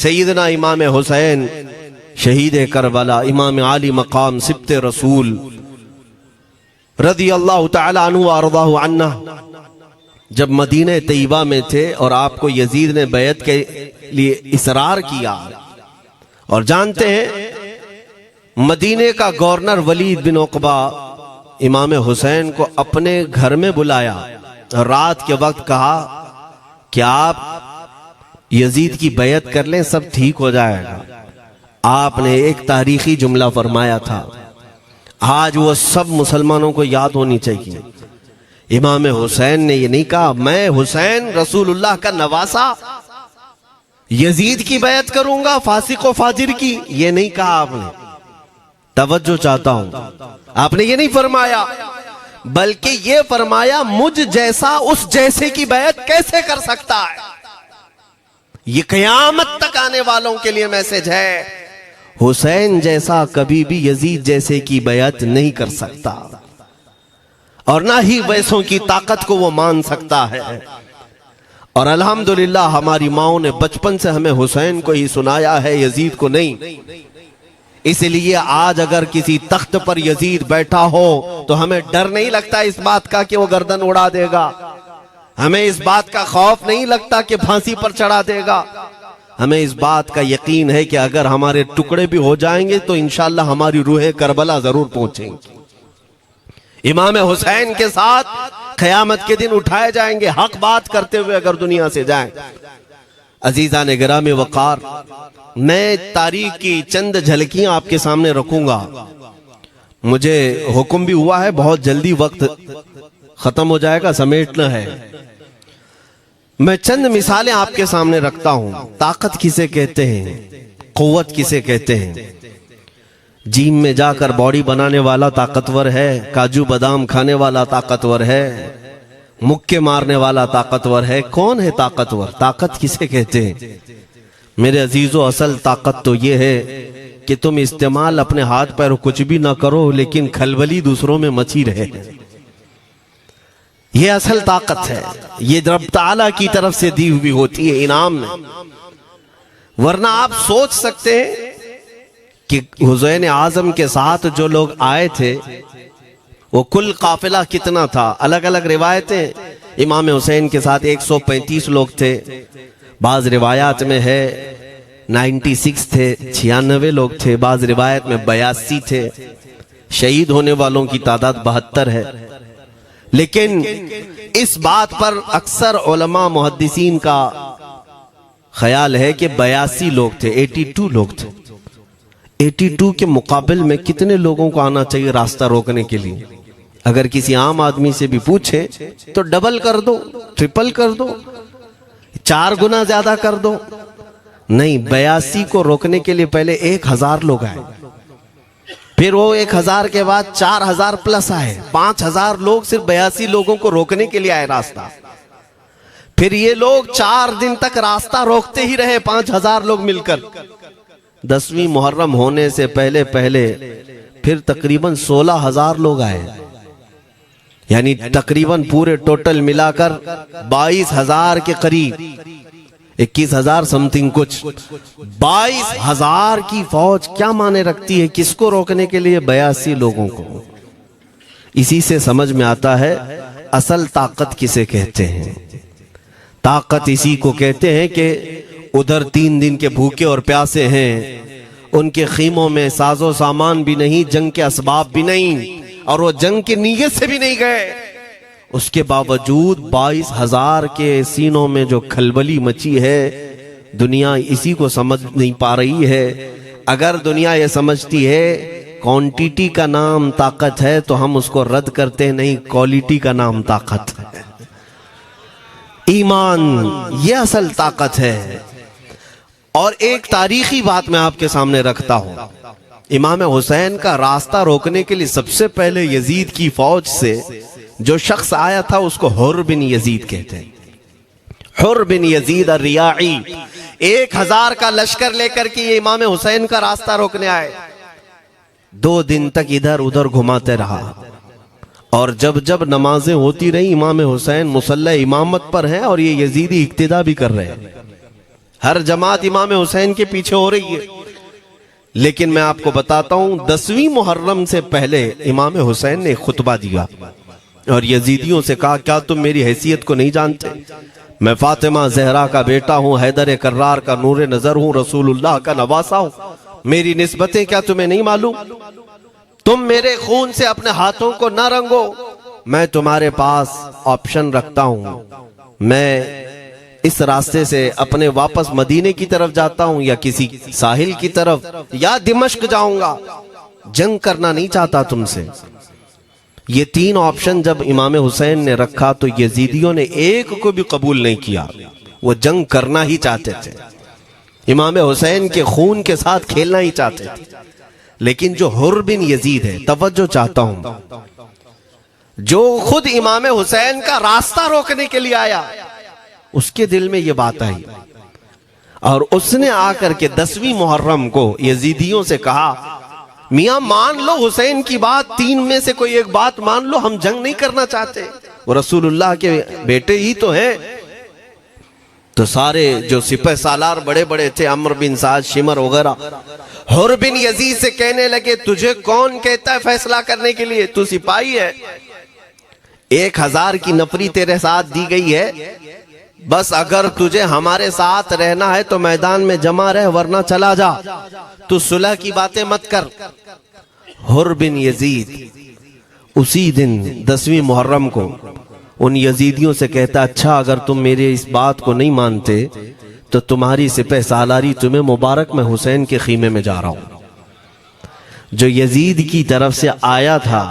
सैयदना इमाम हुसैन शहीद करबला, इमाम आली मकाम सिब्ते रसूल रदी अल्लाह तआला अन्हु व अर्ज़ाहु अन्ना, जब मदीने तैयबा में थे और आपको यजीद ने बैत के लिए इसरार किया, और जानते हैं मदीने का गवर्नर वलीद बिन उक़बा इमाम हुसैन को अपने घर में बुलाया और रात के वक्त कहा कि आप यजीद की बैत कर लें, सब ठीक हो जाएगा। आपने एक तारीखी जुमला फरमाया था, आज वो सब मुसलमानों को याद होनी चाहिए। इमाम हुसैन ने ये नहीं कहा मैं हुसैन रसूलुल्लाह का नवासा यजीद की बैत करूंगा फासिक व फाजिर की, ये नहीं कहा आपने। तवज्जो चाहता हूं, आपने ये नहीं फरमाया, बल्कि ये फरमाया मुझ जैसा उस जैसे की बैत कैसे कर सकता है। ये क़यामत तक आने वालों के लिए मैसेज है, हुसैन जैसा कभी भी यजीद जैसे की बैत नहीं कर सकता, और ना ही वैसों की ताकत को वो मान सकता है। और अल्हम्दुलिल्लाह हमारी माओं ने बचपन से हमें हुसैन को ही सुनाया है, यजीद को नहीं। इसलिए आज अगर किसी तख्त पर यजीद बैठा हो तो हमें डर नहीं लगता इस बात का कि वो गर्दन उड़ा देगा, हमें इस बात का खौफ नहीं लगता कि फांसी पर चढ़ा देगा। हमें इस बात का यकीन है कि अगर हमारे टुकड़े भी हो जाएंगे तो इंशाअल्लाह हमारी रूह करबला जरूर पहुंचेंगी। इमाम हुसैन के साथ क़यामत के दिन उठाए जाएंगे, हक बात करते हुए अगर दुनिया से जाएं। अजीज़ान गिरामी वक़ार, मैं तारीख की चंद झलकियां आपके सामने रखूंगा। मुझे हुक्म भी हुआ है, बहुत जल्दी वक्त खत्म हो जाएगा, समेटना है। मैं चंद मिसालें आपके सामने रखता हूं। ताकत किसे कहते हैं, क़ुव्वत किसे कहते हैं। जिम में जाकर बॉडी बनाने वाला ताकतवर है, काजू बादाम खाने वाला ताकतवर है, मुक्के मारने वाला ताकतवर है। कौन है ताकतवर? ताकत किसे कहते हैं? मेरे अजीजों, असल ताकत तो ये है कि तुम इस्तेमाल अपने हाथ पैर कुछ भी ना करो, लेकिन खलबली दूसरों में मची रहे। ये असल ताकत है, ये रब ताला की तरफ से दी हुई होती है इनाम में। वरना आप सोच सकते हैं कि हुसैन आजम के साथ जो लोग आए थे वो कुल काफिला कितना था। अलग अलग रिवायतें, इमाम हुसैन के साथ 135 लोग थे, बाज रिवायात में है 96 थे, 96 लोग थे, बाज रिवायत में 82 थे। शहीद होने वालों की तादाद 72 है। लेकिन इस बात पर अक्सर उलमा मुहद्दिसीन का ख्याल है कि 82 लोग थे, 82 लोग थे। 82 के मुकाबिल में कितने लोगों को आना चाहिए रास्ता रोकने के लिए? अगर किसी आम आदमी से भी पूछे तो डबल कर दो, ट्रिपल कर दो, 4 गुना ज्यादा कर दो। नहीं, 82 को रोकने के लिए पहले 1000 लोग आए, फिर वो 1000 के बाद 4000 प्लस आए, 5000 लोग सिर्फ 82 लोगों को रोकने के लिए आए रास्ता। फिर ये लोग 4 दिन तक रास्ता रोकते ही रहे, 5000 लोग मिलकर। 10वीं मुहर्रम होने से पहले पहले फिर तकरीबन 16000 लोग आए, यानी तकरीबन पूरे टोटल मिलाकर 22000 के करीब, 21000 समथिंग कुछ। 22000 की फौज क्या माने रखती है? किसको रोकने के लिए? 82 लोगों को। इसी से समझ में आता है असल ताकत किसे कहते हैं। ताकत इसी को कहते हैं कि उधर 3 दिन के भूखे और प्यासे हैं, उनके खीमों में साजो सामान भी नहीं, जंग के असबाब भी नहीं, और वो जंग की नीयत से भी नहीं गए। उसके बावजूद 22000 के सीनों में जो खलबली मची है, दुनिया इसी को समझ नहीं पा रही है। अगर दुनिया ये समझती है क्वांटिटी का नाम ताकत है तो हम उसको रद्द करते नहीं, क्वालिटी का नाम ताकत है। ईमान ये असल ताकत है। और एक तारीखी बात मैं आपके सामने रखता हूं। इमाम हुसैन का रास्ता रोकने के लिए सबसे पहले यजीद की फौज से जो शख्स आया था उसको हुर बिन यजीद कहते हैं। हुर बिन यजीद अर्रियाई 1000 का लश्कर लेकर के ये इमाम हुसैन का रास्ता रोकने आए। 2 दिन तक इधर उधर घुमाते रहा, और जब जब नमाजें होती रही, इमाम हुसैन मुसल्ला इमामत पर हैं और ये यजीदी इक्तिदा भी कर रहे हैं। हर जमात इमाम हुसैन के पीछे हो रही है। लेकिन मैं आपको बताता हूं 10वीं मुहर्रम से पहले इमाम हुसैन ने खुतबा दिया और यजीदियों से कहा, क्या तुम मेरी हैसियत को नहीं जानते? मैं फातिमा जहरा का बेटा हूं, हैदर कर्रार का नूर नजर हूं, रसूलुल्लाह का नवासा हूं। मेरी निस्बतें क्या तुम्हें नहीं मालूम? तुम मेरे खून से अपने हाथों को न रंगो। मैं तुम्हारे पास ऑप्शन रखता हूं, मैं इस रास्ते से अपने वापस मदीने की तरफ जाता हूं या किसी साहिल की तरफ या दिमश्क जाऊंगा। जंग करना नहीं चाहता तुमसे। ये 3 ऑप्शन जब इमाम हुसैन ने रखा तो यजीदियों ने एक को भी कबूल नहीं किया। वो जंग करना ही चाहते थे, इमाम हुसैन के खून के साथ खेलना ही चाहते थे। लेकिन जो हुर बिन यजीद है, तवज्जो चाहता हूं, जो खुद इमाम हुसैन का रास्ता रोकने के लिए आया, उसके दिल में ये बात आई और उसने आकर के 10वीं मुहर्रम को यजीदियों से कहा, मियां मान लो हुसैन की बात, 3 में से कोई एक बात मान लो, हम जंग नहीं करना चाहते, वो रसूलुल्लाह के बेटे ही तो हैं। तो सारे जो सिपह सालार बड़े बड़े थे, अम्र बिन साद, शिमर वगैरह, हुर बिन यजीद से कहने लगे, तुझे कौन कहता है फैसला करने के लिए? तू सिपाही है, 1000 की नफरी तेरे साथ दी गई है, बस अगर तुझे हमारे साथ रहना है तो मैदान में जमा रह, वरना चला जा, तू सुलह की बातें मत कर। हुर बिन यजीद उसी दिन 10वीं मुहर्रम को उन यजीदियों से कहता, अच्छा अगर तुम मेरे इस बात को नहीं मानते तो तुम्हारी सिपह सालारी तुम्हें मुबारक, मैं हुसैन के खीमे में जा रहा हूं। जो यजीद की तरफ से आया था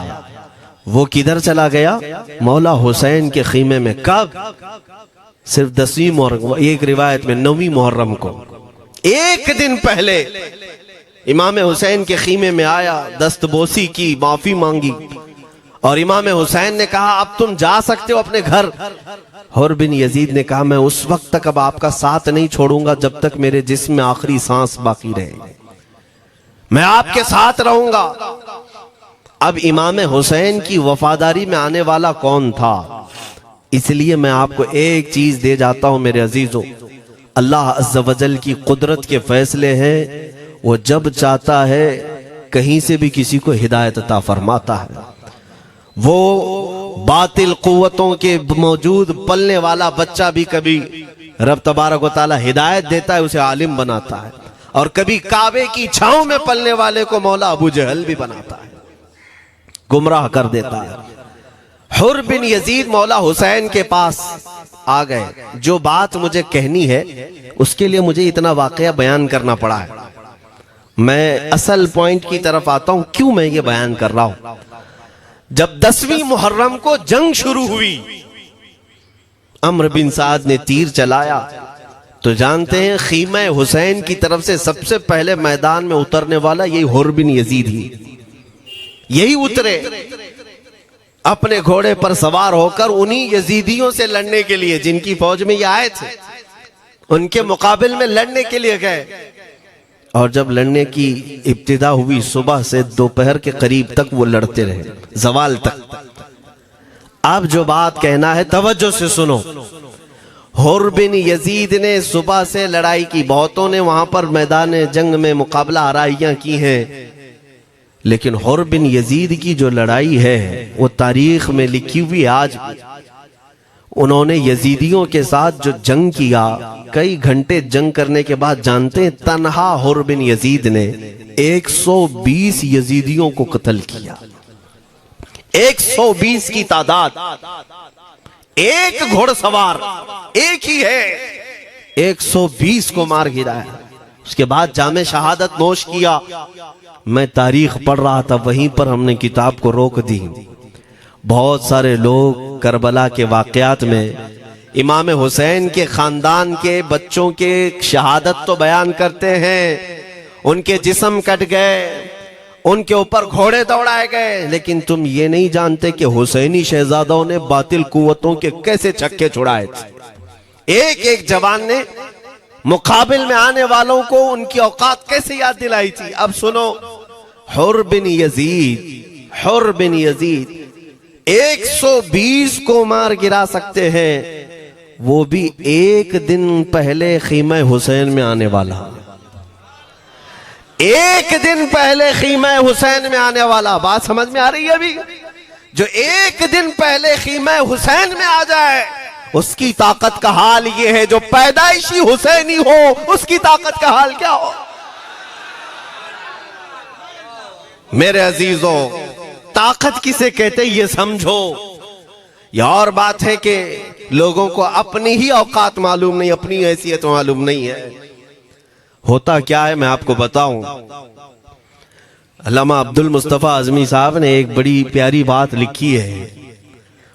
वो किधर चला गया? मौला हुसैन के खीमे में। कब? सिर्फ 10वीं मुहर्रम, एक रिवायत में 9वीं मुहर्रम को, एक दिन पहले इमाम हुसैन के खीमे में आया, दस्तबोसी की, माफी मांगी और इमाम हुसैन ने कहा, अब तुम जा सकते हो अपने घर। हुर बिन यजीद ने कहा, मैं उस वक्त तक अब आपका साथ नहीं छोड़ूंगा जब तक मेरे जिस्म में आखिरी सांस बाकी रहे, मैं आपके साथ रहूंगा। अब इमाम हुसैन की वफादारी में आने वाला कौन था? इसलिए मैं आपको एक चीज दे जाता हूं मेरे अजीजों, अल्लाह अज़्ज़ वजल की कुदरत के फैसले हैं, वो जब चाहता है कहीं से भी किसी को हिदायत अता फरमाता है। वो बातिल कुव्वतों के मौजूद पलने वाला बच्चा भी कभी रब तबारक व तआला हिदायत देता है, उसे आलिम बनाता है, और कभी काबे की छांव में पलने वाले को मौला अबू जहल भी बनाता है, गुमराह कर देता है। हुर बिन यजीद मौला हुसैन के पास आ गए। जो बात मुझे कहनी है उसके लिए मुझे इतना वाकया बयान करना पड़ा है। मैं असल पॉइंट की तरफ आता हूं, क्यों मैं ये बयान कर रहा हूं। जब 10वीं मुहर्रम को जंग शुरू हुई, अम्र बिन साद ने तीर चलाया, तो जानते हैं खीमा हुसैन की तरफ से सबसे पहले मैदान में उतरने वाला यही हुर बिन यजीद ही, यही उतरे अपने घोड़े पर सवार होकर उन्हीं यजीदियों से लड़ने के लिए जिनकी फौज में ये आए थे, उनके मुकाबले में लड़ने के लिए गए। और जब लड़ने की इब्तिदा हुई, सुबह से दोपहर के करीब तक वो लड़ते रहे, जवाल तक। अब जो बात कहना है तवज्जो से सुनो। हुर बिन यजीद ने सुबह से लड़ाई की, बहुतों ने वहां पर मैदान जंग में मुकाबला आराइयां की हैं, लेकिन हुर बिन यजीद की जो लड़ाई है वो तारीख में लिखी हुई। आज उन्होंने यजीदियों के साथ जो जंग किया, कई घंटे जंग करने के बाद, जानते हैं तन्हा हुर बिन यजीद ने 120 यजीदियों को कत्ल किया। 120 की तादाद, एक घोड़सवार एक ही है, 120 को मार गिराया। उसके बाद जामे शहादत नोश किया। मैं तारीख पढ़ रहा था, वहीं पर हमने किताब को रोक दी। बहुत सारे लोग करबला के वाकयात में इमाम हुसैन के खानदान के बच्चों के शहादत तो बयान करते हैं, उनके जिस्म कट गए, उनके ऊपर घोड़े दौड़ाए गए, लेकिन तुम ये नहीं जानते कि हुसैनी शहजादों ने बातिल कुव्वतों के कैसे छक्के छुड़ाए थे। एक एक जवान ने मुकाबिल में आने वालों को उनकी औकात कैसे याद दिलाई थी। अब सुनो, हुर बिन यजीद 120 को मार गिरा सकते हैं, वो भी एक दिन पहले खीमा हुसैन में आने वाला, एक दिन पहले खीमा हुसैन में आने वाला। बात समझ में आ रही है? अभी जो एक दिन पहले खीमा हुसैन में आ जाए उसकी ताकत का हाल ये है, जो पैदाइशी हुसैनी हो उसकी ताकत का हाल क्या हो। मेरे अजीजों, ताकत किसे कहते ये समझो। यह और बात है कि लोगों को अपनी ही औकात मालूम नहीं, अपनी हैसियत मालूम नहीं है। होता क्या है मैं आपको बताऊं। अल्लामा अब्दुल मुस्तफा आजमी साहब ने एक बड़ी प्यारी बात लिखी है।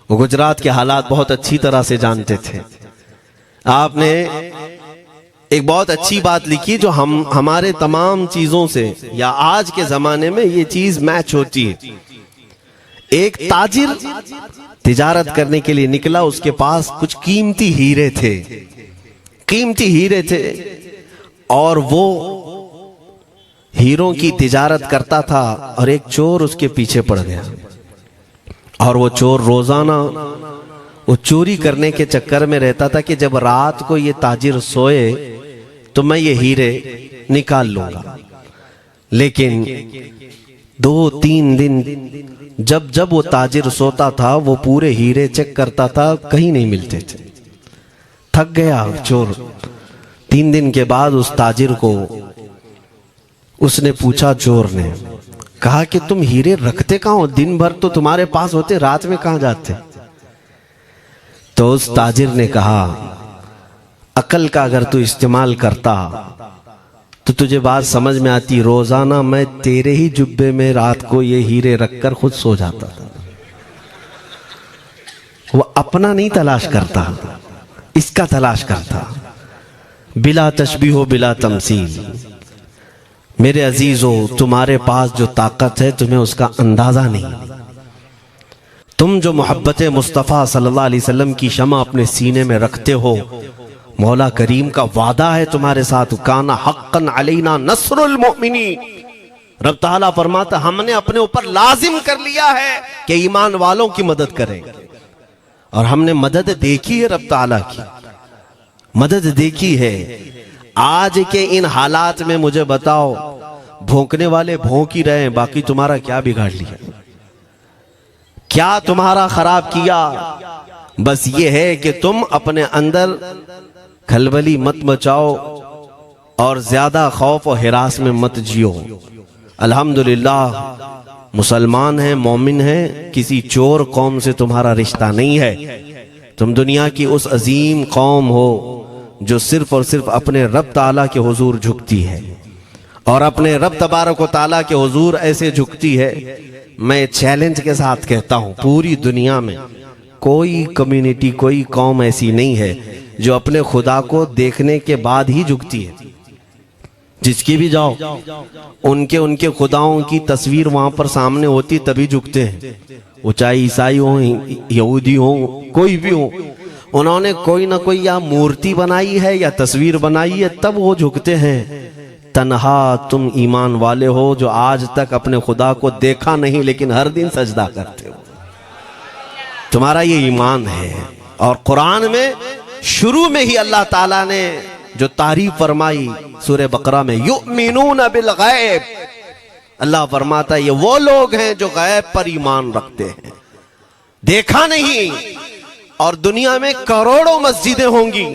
वो गुजरात के हालात बहुत अच्छी तरह से जानते थे। आपने एक बहुत अच्छी बात लिखी जो हमारे तमाम चीजों से या आज के जमाने में ये चीज मैच होती है। एक ताजिर तिजारत करने के लिए निकला, उसके पास कुछ कीमती हीरे थे, कीमती हीरे थे, और वो हीरों की तिजारत करता था। और एक चोर उसके पीछे पड़ गया, और वो चोर रोजाना वो चोरी करने के चक्कर में रहता था कि जब रात को ये ताजिर सोए तो मैं ये हीरे निकाल लूंगा। लेकिन 2-3 दिन जब जब वो ताजिर सोता था वो पूरे हीरे चेक करता था, कहीं नहीं मिलते थे। थक गया चोर। 3 दिन के बाद उस ताजिर को उसने पूछा, चोर ने कहा कि तुम हीरे रखते कहाँ हो? दिन भर तो तुम्हारे पास होते, रात में कहाँ जाते? तो उस ताजिर ने कहा, अकल का अगर तू इस्तेमाल करता तो तुझे बात समझ में आती। रोजाना मैं तेरे ही जुब्बे में रात को ये हीरे रखकर खुद सो जाता था। वो अपना नहीं तलाश करता, इसका तलाश करता। बिला तशबीह हो बिला तमसील। मेरे अजीजों, तुम्हारे पास जो ताकत है तुम्हें उसका अंदाजा नहीं। तुम जो मोहब्बत मुस्तफ़ा सल्लल्लाहु अलैहि वसल्लम की शमा अपने सीने में रखते हो, मौला करीम का वादा है तुम्हारे साथ, काना हक्कन अलैना नस्रुल मोमिनीन। रब ताला फरमाता, हमने अपने ऊपर लाजिम कर लिया है कि ईमान वालों की मदद करें। और हमने मदद देखी है, रब ताला की मदद देखी है। आज के इन हालात में मुझे बताओ, भौंकने वाले भौंक ही रहे हैं, बाकी तुम्हारा क्या बिगाड़ लिया, क्या तुम्हारा खराब किया? बस ये है कि तुम अपने अंदर खलबली मत मचाओ और ज्यादा खौफ और हिरास में मत जियो। अल्हम्दुलिल्लाह मुसलमान हैं, मोमिन हैं, किसी चोर कौम से तुम्हारा रिश्ता नहीं है। तुम दुनिया की उस अजीम कौम हो जो सिर्फ और सिर्फ अपने रब ताला के हुजूर झुकती है, और अपने रब तबारक व ताला के हुजूर ऐसे झुकती है। मैं चैलेंज के साथ कहता हूं, पूरी दुनिया में कोई कम्युनिटी, कोई कौम ऐसी नहीं है जो अपने खुदा को देखने के बाद ही झुकती है। जिसकी भी जाओ, उनके खुदाओं की तस्वीर वहां पर सामने होती तभी झुकते हैं। वो चाहे ईसाई हो, यहूदी हो, कोई भी हो, उन्होंने कोई ना कोई या मूर्ति बनाई है या तस्वीर बनाई है, तब वो झुकते हैं। तन्हा तुम ईमान वाले हो जो आज तक अपने खुदा को देखा नहीं लेकिन हर दिन सजदा करते हो, तुम्हारा ये ईमान है। और कुरान में शुरू में ही अल्लाह ताला ने जो तारीफ फरमाई सूरह बकरा में, युमिनून बिल गैब, अल्लाह फरमाता है ये वो लोग हैं जो गैब पर ईमान रखते हैं, देखा नहीं। और दुनिया में करोड़ों मस्जिदें होंगी,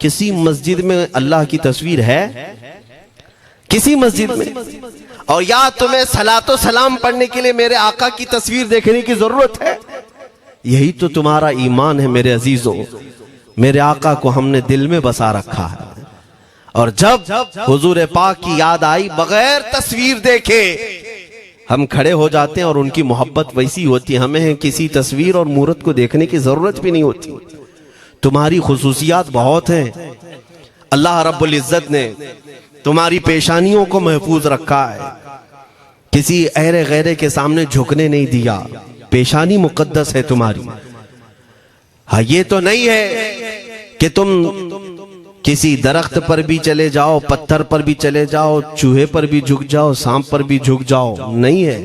किसी मस्जिद में अल्लाह की तस्वीर है? किसी मस्जिद में? और या तुम्हें सलातो सलाम पढ़ने के लिए मेरे आका की तस्वीर देखने की जरूरत है? यही तो तुम्हारा ईमान है मेरे अजीजों। मेरे आका को हमने दिल में बसा रखा है, और जब हुजूर पाक की याद आई, बगैर तस्वीर देखे हम खड़े हो जाते हैं। और उनकी मोहब्बत वैसी होती है, हमें किसी तस्वीर और मूरत को देखने की जरूरत भी नहीं होती। तुम्हारी खुसूसियात बहुत हैं। अल्लाह रब्बुल इज्जत ने तुम्हारी पेशानियों को महफूज रखा है, किसी अहरे गैरे के सामने झुकने नहीं दिया। पेशानी मुकद्दस है तुम्हारी। हाँ, ये तो नहीं है कि तुम किसी दरख्त पर भी चले जाओ, पत्थर पर भी चले जाओ, चूहे पर भी झुक जाओ, सांप पर भी झुक जाओ, नहीं है।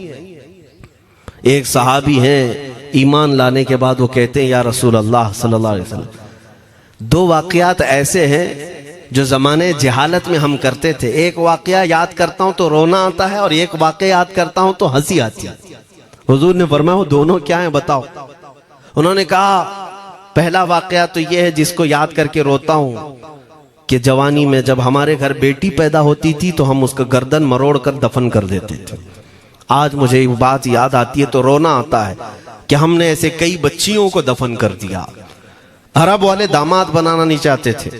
एक सहाबी हैं, ईमान लाने के बाद वो कहते हैं, या रसूल अल्लाह सल्लल्लाहु अलैहि वसल्लम, दो वाकयात ऐसे हैं जो ज़माने जहालत में हम करते थे। एक वाकया याद करता हूं तो रोना आता है और एक वाकया याद करता हूं तो हंसी आती है। हुजूर ने फरमाया वो दोनों क्या है बताओ। उन्होंने कहा पहला वाकया तो ये है जिसको याद करके रोता हूं कि जवानी में जब हमारे घर बेटी पैदा होती थी तो हम उसका गर्दन मरोड़ कर दफन कर देते थे। आज मुझे वो बात याद आती है तो रोना आता है कि हमने ऐसे कई बच्चियों को दफन कर दिया। अरब वाले दामाद बनाना नहीं चाहते थे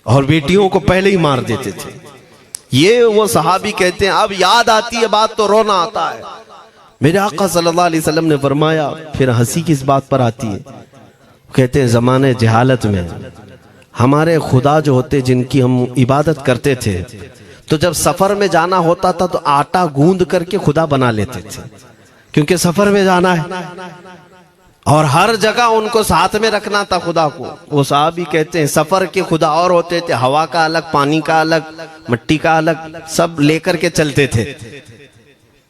और बेटियों को पहले ही मार देते थे। ये वो सहाबी कहते हैं अब याद आती है बात तो रोना आता है। मेरे आका सल्लल्लाहु अलैहि वसल्लम ने फरमाया फिर हंसी किस बात पर आती है। कहते हैं जमाने जहालत में हमारे खुदा जो होते जिनकी हम इबादत करते थे तो जब सफर में जाना होता था तो आटा गूंद करके खुदा बना लेते थे, क्योंकि सफर में जाना है और हर जगह उनको साथ में रखना था खुदा को। वो साहब ही कहते हैं सफर के खुदा और होते थे, हवा का अलग, पानी का अलग, मिट्टी का अलग, सब लेकर के चलते थे।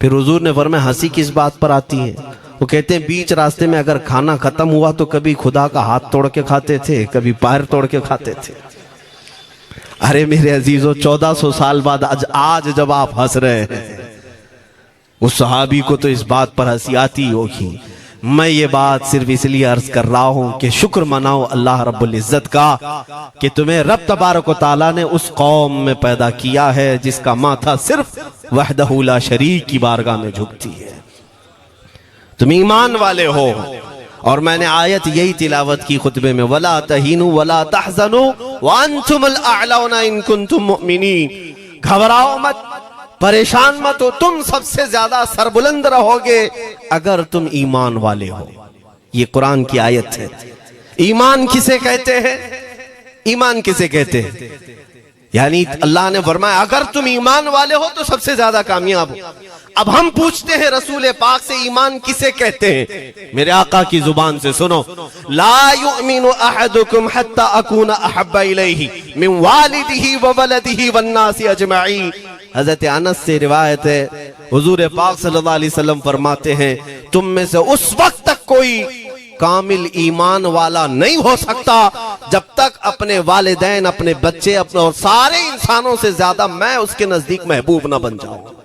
फिर हुजूर ने फरमाया हंसी किस बात पर आती है। वो कहते हैं बीच रास्ते में अगर खाना खत्म हुआ तो कभी खुदा का हाथ तोड़ के खाते थे, कभी पैर तोड़ के खाते थे। अरे मेरे अजीजों 1400 साल बाद आज जब आप हंस रहे हैं उस सहाबी को तो इस बात पर हंसी आती होगी। मैं ये बात सिर्फ इसलिए अर्ज कर रहा हूं कि शुक्र मनाओ अल्लाह रब्बुल इज्जत का कि तुम्हें रब तबारक व तआला ने उस कौम में पैदा किया है जिसका माथा सिर्फ वहदहू ला शरीक की बारगाह में झुकती है। तुम ईमान वाले हो। और मैंने आयत यही तिलावत की खुतबे में, वला तहीनु वला तहज़नु व अंतुमुल अअलौना इन कुंतुम मुमिनीन। घबराओ मत, परेशान मत हो, तुम सबसे ज्यादा सरबुलंद रहोगे अगर तुम ईमान वाले हो। ये कुरान की आयत है। ईमान किसे कहते हैं? ईमान किसे कहते हैं? यानी अल्लाह ने फरमाया अगर तुम ईमान वाले हो तो सबसे ज्यादा कामयाब हो। अब हम पूछते हैं रसूल पाक से ईमान किसे कहते हैं? मेरे आका की जुबान से सुनो, ला युमिनु अहदुकुम हत्ता अकूना अहब्बा इलैहि मिन वालिदिही व वलदिही वन्नासी अजमईन। हजरत अनस से रिवायत है, हुजूर पाक सल्लल्लाहु अलैहि वसल्लम फरमाते हैं तुम में से उस वक्त तक कोई कामिल ईमान वाला नहीं हो सकता जब तक अपने वालिदैन, अपने बच्चे, अपने और सारे इंसानों से ज्यादा मैं उसके नजदीक महबूब ना बन जाऊं।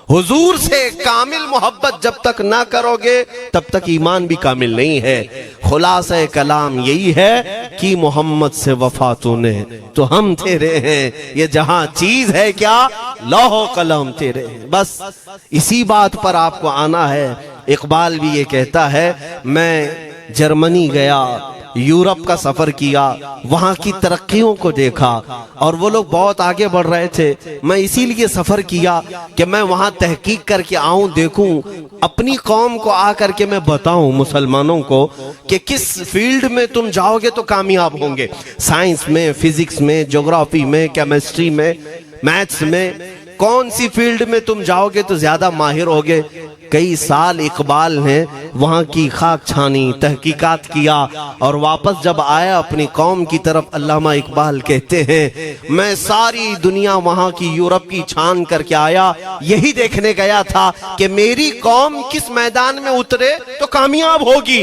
हुजूर से कामिल मोहब्बत जब तक ना करोगे तब तक ईमान भी कामिल नहीं है। खुलासा कलाम यही है कि मोहम्मद से वफा तूने तो हम तेरे हैं, ये जहां चीज है क्या लौह कलम तेरे हैं। बस इसी बात पर आपको आना है। इकबाल भी ये कहता है मैं जर्मनी गया, यूरोप का सफर किया, वहां की तरक्कियों को देखा और वो लोग बहुत आगे बढ़ रहे थे। मैं इसीलिए सफर किया कि मैं वहां तहकीक करके आऊं, देखूं, अपनी कौम को आकर के मैं बताऊं मुसलमानों को कि किस फील्ड में तुम जाओगे तो कामयाब होंगे। साइंस में, फिजिक्स में, ज्योग्राफी में, केमिस्ट्री में, मैथ्स में, कौन सी फील्ड में तुम जाओगे तो ज्यादा माहिर होगे। कई साल इकबाल ने वहां की खाक छानी, तहकीकात किया और वापस जब आया अपनी कौम की तरफ, अल्लामा इकबाल कहते हैं मैं सारी दुनिया वहां की यूरोप की छान करके आया, यही देखने गया था कि मेरी कौम किस मैदान में उतरे तो कामयाब होगी।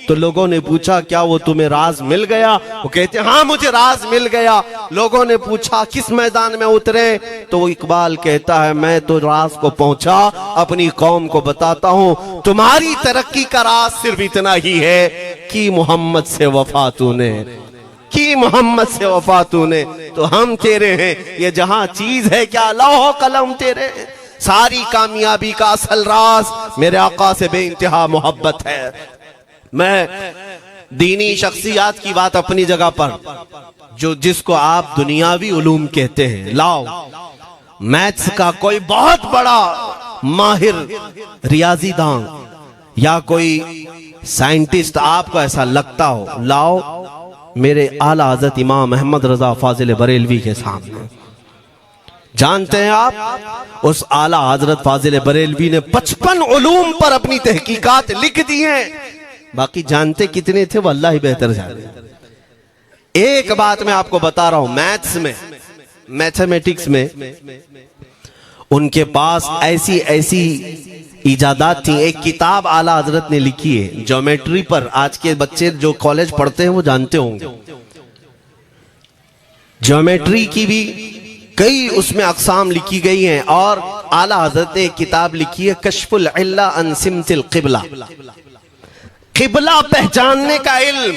तो लोगों ने पूछा क्या वो तुम्हें राज मिल गया? वो कहते हाँ मुझे राज मिल गया। लोगों ने पूछा किस मैदान में उतरे? तो इकबाल कहता है मैं तो राज को पहुंचा, अपनी कौम को बताता हूं तुम्हारी तरक्की का राज सिर्फ इतना ही है कि मोहम्मद से वफा तूने, कि मोहम्मद से वफा तूने तो हम तेरे हैं। ये जहां चीज है क्या लौह कलम तेरे हैं। सारी कामयाबी का असल राज मेरे आका से बेइंतहा मोहब्बत है। मैं दीनी शख्सियात की बात अपनी जगह पर, जो जिसको आप दुनियावी उलूम कहते हैं, लाओ मैथ्स का कोई बहुत बड़ा माहिर रियाजीदान या कोई साइंटिस्ट आपको ऐसा लगता हो, लाओ मेरे आला हजरत इमाम अहमद रजा फाजिल बरेलवी के सामने। जानते हैं आप उस आला हजरत फाजिल बरेलवी ने 55 उलूम पर अपनी तहकीकात लिख दी हैं। बाकी जानते कितने थे वो अल्लाह ही बेहतर जाने। एक बात मैं आपको बता रहा हूं, मैथ्स में, मैथमेटिक्स में उनके पास ऐसी ऐसी इजादात थी। एक किताब आला हजरत ने लिखी है ज्योमेट्री पर, आज के बच्चे जो कॉलेज पढ़ते हैं वो जानते होंगे। ज्योमेट्री की भी कई उसमें अक़साम लिखी गई हैं, और आला हजरत ने एक किताब लिखी है कश्फुल इल्ला अन सिमतिल क़िबला, क़िबला पहचानने का इल्म।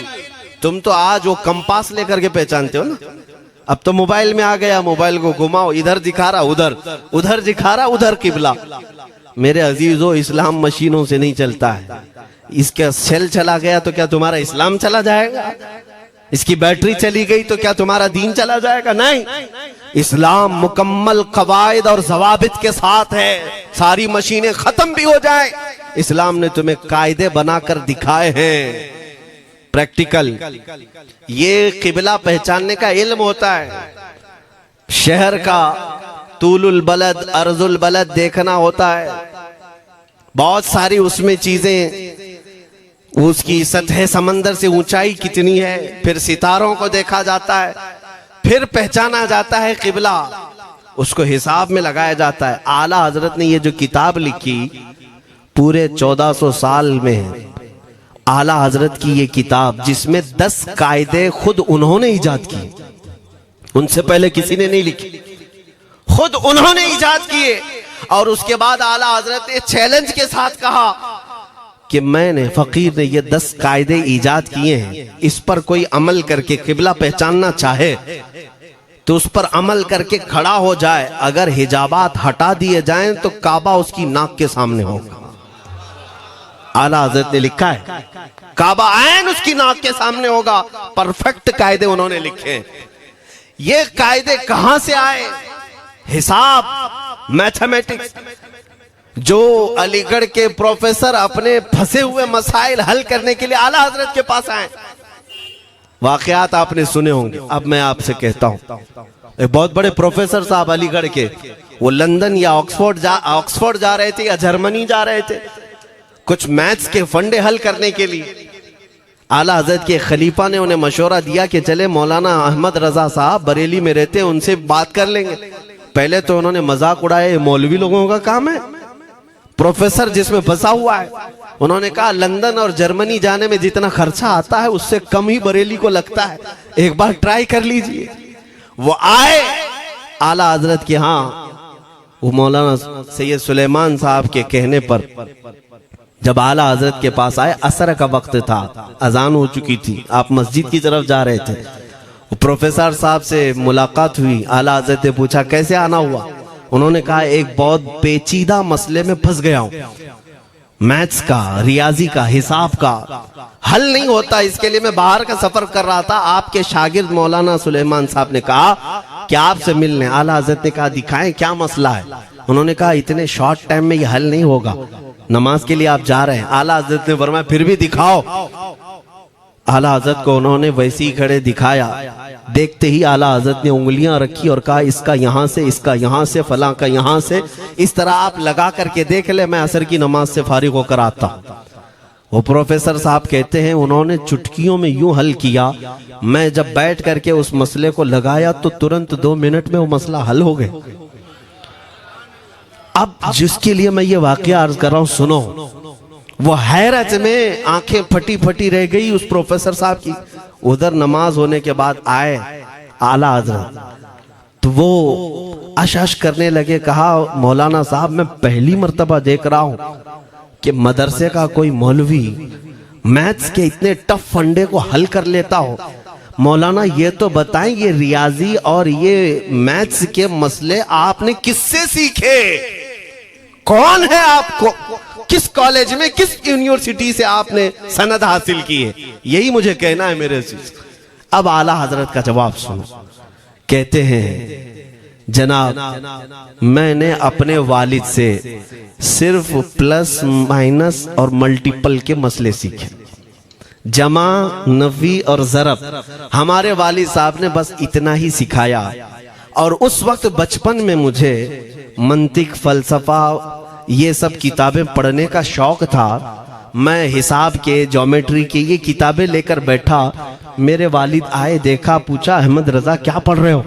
तुम तो आज वो कंपास लेकर के पहचानते हो ना, अब तो मोबाइल में आ गया, मोबाइल को घुमाओ, इधर दिखा रहा उधर, उधर दिखा रहा उधर क़िबला। मेरे अजीजों, इस्लाम मशीनों से नहीं चलता है। इसका सेल चला गया तो क्या तुम्हारा इस्लाम चला जाएगा? इसकी बैटरी चली गई तो क्या तुम्हारा दीन चला जाएगा? नहीं, इस्लाम मुकम्मल कवायद और ज़वाबित के साथ है। सारी मशीनें खत्म भी हो जाए, इस्लाम ने तुम्हें कायदे बनाकर दिखाए हैं, प्रैक्टिकल। ये क़िबला पहचानने का इल्म होता है। शहर का तूलुल बलद अर्जुल बलद देखना होता है, बहुत सारी उसमें चीजें, उसकी सतह समंदर से ऊंचाई कितनी है, फिर सितारों को देखा जाता है, फिर पहचाना जाता है क़िबला, उसको हिसाब में लगाया जाता है। आला हजरत ने ये जो किताब लिखी पूरे 1400 साल में, आला हजरत की ये किताब जिसमें 10 कायदे खुद उन्होंने इजाद किए, उनसे पहले किसी ने नहीं लिखी, खुद उन्होंने इजाद किए। और उसके बाद आला हजरत ने चैलेंज के साथ कहा कि मैंने, फकीर ने ये 10 कायदे इजाद किए हैं, इस पर कोई अमल करके क़िबला पहचानना चाहे तो उस पर अमल करके खड़ा हो जाए। अगर हिजाबात हटा दिए जाएं तो काबा उसकी नाक के सामने होगा। आला हजरत ने लिखा है काबा ऐन उसकी नाक के सामने होगा। परफेक्ट कायदे उन्होंने लिखे। ये कायदे कहां से आए? हिसाब, मैथमेटिक्स। जो अलीगढ़ के प्रोफेसर अपने फंसे हुए मसाइल हल करने के लिए आला हजरत के पास आए, वाकयात आपने सुने होंगे। अब मैं आपसे कहता हूं, एक बहुत बड़े प्रोफेसर साहब अलीगढ़ के, वो लंदन या ऑक्सफोर्ड जा रहे थे या जर्मनी जा रहे थे कुछ मैथ्स के फंडे हल करने के लिए। आला हजरत के खलीफा ने उन्हें मशवरा दिया कि चले मौलाना अहमद रजा साहब बरेली में रहते हैं, उनसे बात कर लेंगे। पहले तो उन्होंने मजाक उड़ाया, मौलवी लोगों का काम है, प्रोफेसर जिसमें फंसा हुआ है। उन्होंने कहा लंदन और जर्मनी जाने में जितना खर्चा आता है उससे कम ही बरेली को लगता है, एक बार ट्राई कर लीजिए। वो आए आला हजरत के यहाँ, वो मौलाना सैयद सुलेमान साहब के कहने पर जब आला हजरत के पास आए, असर का वक्त था, अजान हो चुकी थी, आप मस्जिद की तरफ जा रहे थे। प्रोफेसर साहब से मुलाकात हुई। आला हजरत ने पूछा कैसे आना हुआ? उन्होंने कहा एक बहुत पेचीदा मसले में फंस गया हूं, मैथ्स का, रियाजी का, हिसाब का हल नहीं होता, इसके लिए मैं बाहर का सफर कर रहा था। आपके शागिर्द मौलाना सुलेमान साहब ने कहा कि आपसे मिलने। आला हजरत ने कहा दिखाएं क्या मसला है? उन्होंने कहा इतने शॉर्ट टाइम में ये हल नहीं होगा, नमाज के लिए आप जा रहे हैं। आला हजरत ने फरमाया फिर भी दिखाओ। आला हजरत को उन्होंने वैसे ही खड़े दिखाया। देखते ही आला हजरत ने उंगलियां रखी और कहा इसका यहां से, इसका यहां से, फलां का यहां से, इस तरह आप लगा करके देख ले, मैं असर की नमाज से फारिग होकर आता। वो प्रोफेसर साहब कहते हैं उन्होंने चुटकियों में यूं हल किया, मैं जब बैठ करके उस मसले को लगाया तो तुरंत 2 मिनट में वो मसला हल हो गया। अब जिसके लिए मैं ये वाकया अर्ज कर रहा हूं सुनो। वो हैरत में आंखें फटी फटी रह गई उस प्रोफेसर साहब की। उधर नमाज होने के बाद आए आला हजरत, तो वो अश करने लगे। कहा मौलाना साहब मैं पहली मर्तबा देख रहा हूं कि मदरसे का कोई मौलवी मैथ्स के इतने टफ फंडे को हल कर लेता हो। मौलाना ये तो बताएं ये रियाजी और ये मैथ्स के मसले आपने किससे सीखे? कौन है आपको? किस कॉलेज में, किस यूनिवर्सिटी से आपने सनद हासिल की है? यही मुझे कहना है मेरे से। अब आला हजरत का जवाब सुनो। कहते हैं जनाब मैंने अपने वालिद से सिर्फ प्लस माइनस और मल्टीपल के मसले सीखे, जमा, नफी और ज़रब हमारे वालिद साहब ने बस इतना ही सिखाया। और उस वक्त बचपन में मुझे मंतिक, फलसफा, ये सब किताबें पढ़ने का शौक था। मैं हिसाब के, ज्योमेट्री के ये किताबें लेकर बैठा। मेरे वालिद आए, देखा, पूछा अहमद रजा क्या पढ़ रहे हो?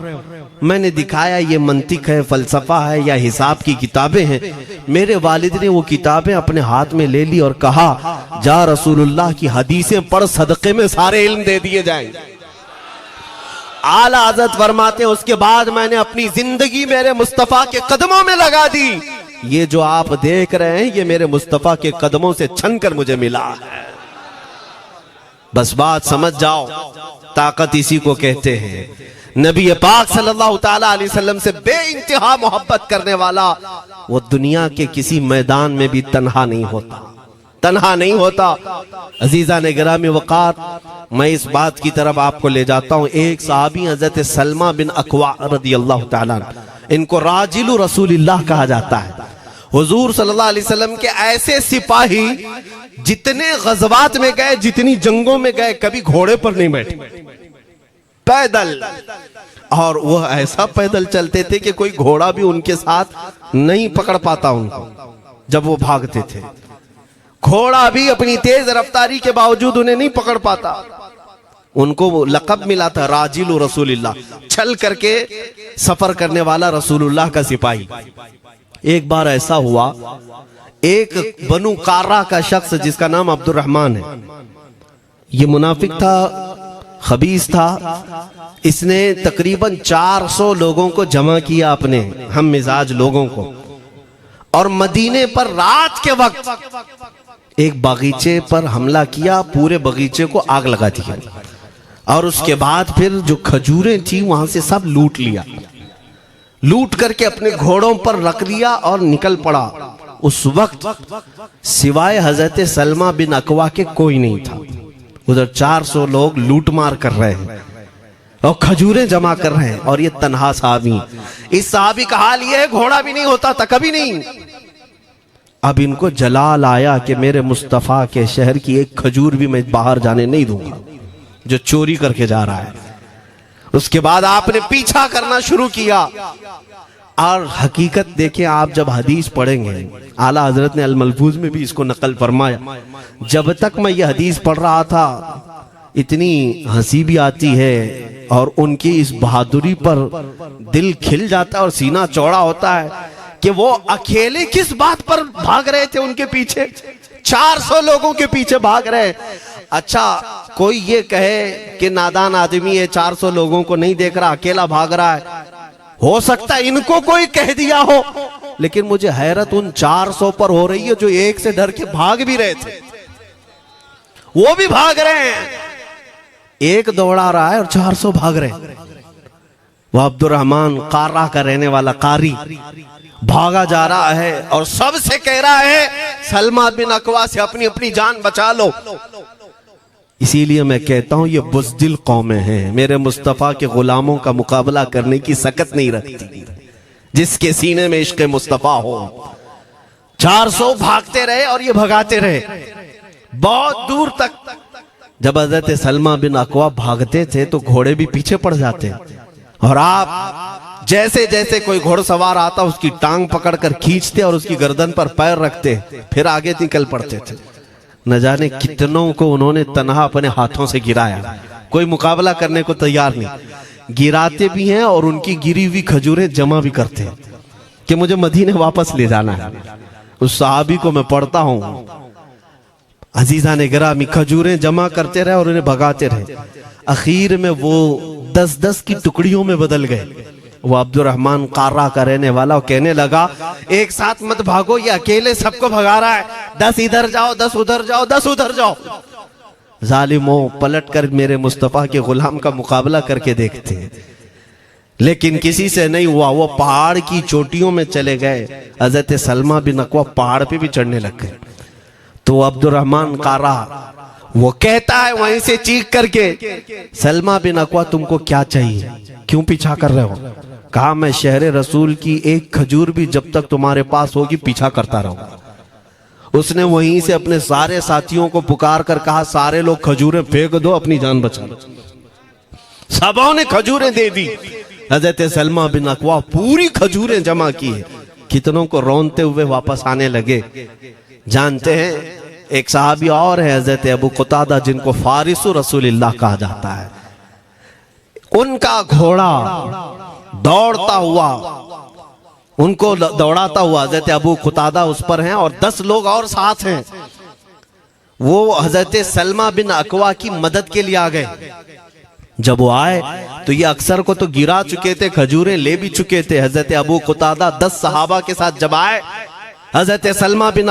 मैंने दिखाया ये मंतिक है, फलसफा है या हिसाब की किताबें हैं। मेरे वालिद ने वो किताबें अपने हाथ में ले ली और कहा, जा रसूलुल्लाह की हदीसें पढ़, सदक़े में सारे इल्म दे दिए जाएंगे। आला हज़रत फरमाते हैं, उसके बाद मैंने अपनी जिंदगी मेरे मुस्तफ़ा के कदमों में लगा दी। ये जो आप देख रहे हैं ये मेरे मुस्तफ़ा के कदमों से छन कर मुझे मिला है। बस बात समझ जाओ, ताकत इसी को कहते हैं। नबी पाक सल्लल्लाहु ताला अलैहि वसल्लम से बेइंतहा मोहब्बत करने वाला वो दुनिया के किसी मैदान में भी तन्हा नहीं होता, तन्हा नहीं होता। अजीजा ने गिरामी वक़ार, मैं इस बात की तरफ आपको ले जाता हूँ। एक सहाबी हजरत सलमा बिन अकवा रदियल्लाहु ताला, इनको राजिलु रसूलिल्लाह कहा जाता है। हुजूर सल्लल्लाहु अलैहि वसल्लम के ऐसे सिपाही जितने गज़वात में गए, जितनी जंगों में गए, कभी घोड़े पर नहीं बैठे, पैदल। और वह ऐसा पैदल चलते थे कि कोई घोड़ा भी उनके साथ नहीं पकड़ पाता उनको जब वो भागते थे। घोड़ा भी अपनी तेज रफ्तारी के बावजूद उन्हें नहीं पकड़ पाता। उनको वो लक़ब मिला था राजिलु रसूलिल्लाह, चल करके सफर करने वाला रसूलुल्लाह का सिपाही। एक बार ऐसा हुआ, एक बनु कार्रा का शख्स जिसका नाम अब्दुर्रहमान है, ये मुनाफिक था, खबीस था। इसने तकरीबन 400 लोगों को जमा किया, अपने हम मिजाज लोगों को, और मदीने पर रात के वक्त एक बगीचे पर हमला किया, पूरे बगीचे को आग लगा दिया। और उसके बाद फिर जो खजूरें थी वहां से सब लूट लिया, लूट करके अपने घोड़ों पर रख लिया और निकल पड़ा। उस वक्त सिवाय हजरत सलमा बिन अकवा के कोई नहीं था। उधर 400 लोग लूट मार कर रहे हैं और खजूरें जमा कर रहे हैं, और ये तन्हा साहबी। इस साहबी का हाल ये है, घोड़ा भी नहीं होता था कभी नहीं। अब इनको जलाल आया कि मेरे मुस्तफ़ा के शहर की एक खजूर भी मैं बाहर जाने नहीं दूंगा जो चोरी करके जा रहा है। उसके बाद आपने पीछा करना शुरू किया। और हकीकत देखें, आप जब हदीस पढ़ेंगे, आला हजरत ने अल मलफूज में भी इसको नकल फरमाया। जब तक मैं ये हदीस पढ़ रहा था, इतनी हंसी भी आती है और उनकी इस बहादुरी पर दिल खिल जाता है और सीना चौड़ा होता है कि वो अकेले किस बात पर भाग रहे थे। उनके पीछे 400 लोगों के पीछे भाग रहे हैं। अच्छा, कोई ये कहे कि नादान आदमी है, 400 लोगों को नहीं देख रहा, अकेला भाग रहा है। हो सकता है इनको कोई कह दिया हो, लेकिन मुझे हैरत उन 400 पर हो रही है जो एक से डर के भाग भी रहे थे। वो भी भाग रहे हैं, एक दौड़ा रहा है और 400 भाग रहे हैं। वह अब्दुर्रहमान कार्रा का रहने वाला कारी भागा जा रहा है और सबसे कह रहा है, सलमा बिन अकवा से अपनी अपनी जान बचा लो। इसीलिए मैं कहता हूं ये बुज़दिल कौमें हैं, मेरे मुस्तफ़ा के गुलामों का मुकाबला करने की सकत नहीं रखती, जिसके सीने में इश्क़ मुस्तफ़ा हो। 400 भागते रहे और ये भगाते रहे बहुत दूर तक। जब हज़रत सलमा बिन अकवा भागते थे तो घोड़े भी पीछे पड़ जाते, और आप जैसे जैसे कोई घोड़सवार आता उसकी टांग पकड़कर खींचते और उसकी गर्दन पर पैर रखते, फिर आगे निकल पड़ते थे। न जाने कितनों को उन्होंने तन्हा अपने हाथों से गिराया, कोई मुकाबला करने को तैयार नहीं। गिराते भी हैं और उनकी गिरी हुई खजूरें जमा भी करते हैं कि मुझे मदीने वापस ले जाना है। उस सहाबी को मैं पढ़ता हूं, अजीजा ने गिरामी खजूरें जमा करते रहे और उन्हें भगाते रहे। आखिर में वो 10-10 की टुकड़ियों में बदल गए। वो अब्दुर्रहमान कार्रा का रहने वाला कहने लगा, एक साथ मत भागो, ये अकेले सबको भगा रहा है, 10 इधर जाओ, 10 उधर जाओ, 10 उधर जाओ। जालिमों, पलट कर मेरे मुस्तफ़ा के गुलाम का मुकाबला करके देखते हैं, लेकिन किसी से नहीं हुआ। वो पहाड़ की चोटियों में चले गए। हज़रत सलमा बिन अकवा पहाड़ पे भी चढ़ने लग गए। तो अब्दुर्रहमान कार्रा वो कहता है वहीं से चीख करके, सलमा बिन अकवा तुमको क्या चाहिए, क्यों पीछा कर रहे हो? कहा, मैं शहर रसूल की एक खजूर भी जब तक तुम्हारे पास होगी पीछा करता रहूंगा। उसने वहीं से अपने सारे साथियों को पुकार कर कहा, सारे लोग खजूरें फेंक दो, अपनी जान बचा लो। सबों ने खजूरें दे दी। हज़रत सलमा बिन अकवा पूरी खजूरें जमा की है, कितनों को रोनते हुए वापस आने लगे। जानते हैं, एक सहाबी और है हज़रत अबू कुतादा, जिनको फारिसु रसूलिल्लाह कहा जाता है। उनका घोड़ा दौड़ता हुआ, उनको दौड़ाता हुआ हजरत अबू कुतादा उस पर हैं और 10 लोग और साथ हैं। वो हजरत सलमा बिन अकवा की मदद के लिए आ गए। जब वो आए तो ये अक्सर को तो गिरा चुके थे, खजूरें ले भी चुके थे। हजरत अबू कुतादा 10 सहाबा के साथ जब आए, हजरत सलमा बिन